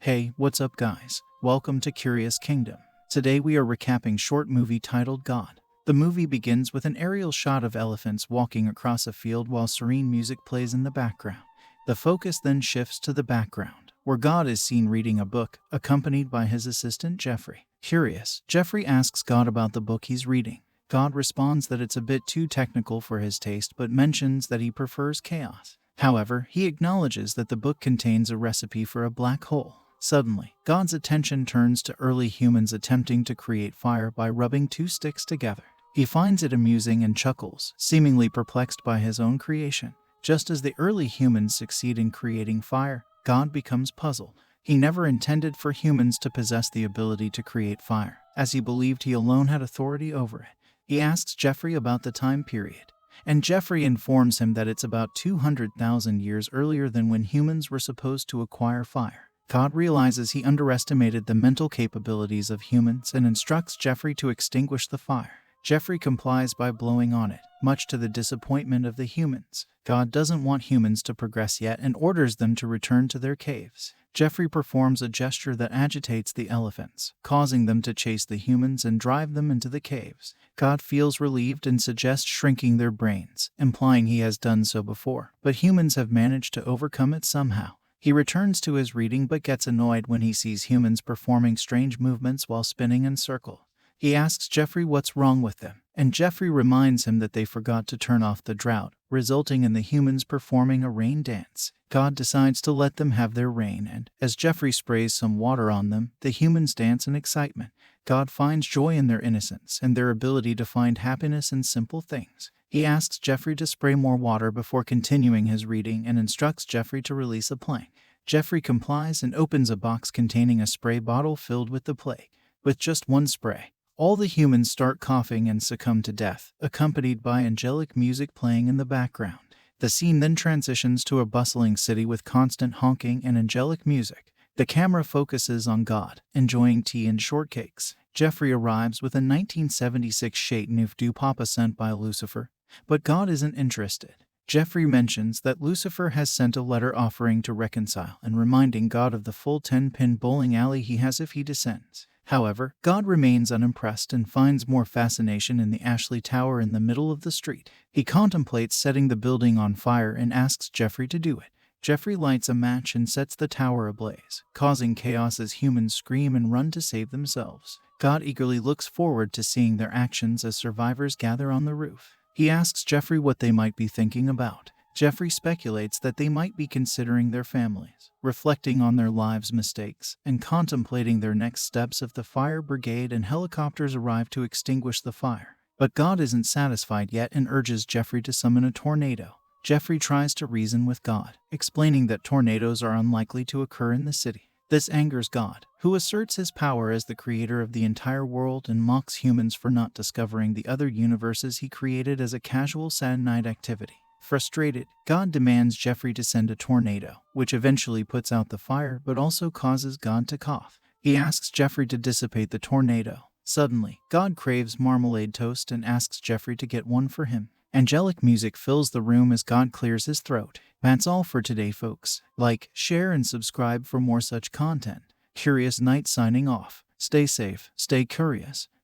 Hey, what's up, guys? Welcome to Curious Kingdom. Today we are recapping short movie titled God. The movie begins with an aerial shot of elephants walking across a field while serene music plays in the background. The focus then shifts to the background, where God is seen reading a book, accompanied by his assistant Jeffrey. Curious, Jeffrey asks God about the book he's reading. God responds that it's a bit too technical for his taste but mentions that he prefers chaos. However, he acknowledges that the book contains a recipe for a black hole. Suddenly, God's attention turns to early humans attempting to create fire by rubbing two sticks together. He finds it amusing and chuckles, seemingly perplexed by his own creation. Just as the early humans succeed in creating fire, God becomes puzzled. He never intended for humans to possess the ability to create fire, as he believed he alone had authority over it. He asks Jeffrey about the time period, and Jeffrey informs him that it's about 200,000 years earlier than when humans were supposed to acquire fire. God realizes he underestimated the mental capabilities of humans and instructs Jeffrey to extinguish the fire. Jeffrey complies by blowing on it, much to the disappointment of the humans. God doesn't want humans to progress yet and orders them to return to their caves. Jeffrey performs a gesture that agitates the elephants, causing them to chase the humans and drive them into the caves. God feels relieved and suggests shrinking their brains, implying he has done so before, but humans have managed to overcome it somehow. He returns to his reading but gets annoyed when he sees humans performing strange movements while spinning in circles. He asks Jeffrey what's wrong with them, and Jeffrey reminds him that they forgot to turn off the drought, resulting in the humans performing a rain dance. God decides to let them have their rain, and as Jeffrey sprays some water on them, the humans dance in excitement. God finds joy in their innocence and their ability to find happiness in simple things. He asks Jeffrey to spray more water before continuing his reading and instructs Jeffrey to release a plank. Jeffrey complies and opens a box containing a spray bottle filled with the plague. With just one spray, all the humans start coughing and succumb to death, accompanied by angelic music playing in the background. The scene then transitions to a bustling city with constant honking and angelic music. The camera focuses on God, enjoying tea and shortcakes. Jeffrey arrives with a 1976 Chat Neuf du Papa sent by Lucifer, but God isn't interested. Jeffrey mentions that Lucifer has sent a letter offering to reconcile and reminding God of the full 10-pin bowling alley he has if he descends. However, God remains unimpressed and finds more fascination in the Ashley Tower in the middle of the street. He contemplates setting the building on fire and asks Jeffrey to do it. Jeffrey lights a match and sets the tower ablaze, causing chaos as humans scream and run to save themselves. God eagerly looks forward to seeing their actions as survivors gather on the roof. He asks Jeffrey what they might be thinking about. Jeffrey speculates that they might be considering their families, reflecting on their lives' mistakes, and contemplating their next steps if the fire brigade and helicopters arrive to extinguish the fire. But God isn't satisfied yet and urges Jeffrey to summon a tornado. Jeffrey tries to reason with God, explaining that tornadoes are unlikely to occur in the city. This angers God, who asserts his power as the creator of the entire world and mocks humans for not discovering the other universes he created as a casual Saturday night activity. Frustrated, God demands Jeffrey to send a tornado, which eventually puts out the fire but also causes God to cough. He asks Jeffrey to dissipate the tornado. Suddenly, God craves marmalade toast and asks Jeffrey to get one for him. Angelic music fills the room as God clears his throat. That's all for today, folks. Like, share, and subscribe for more such content. Curious Knight signing off. Stay safe, stay curious.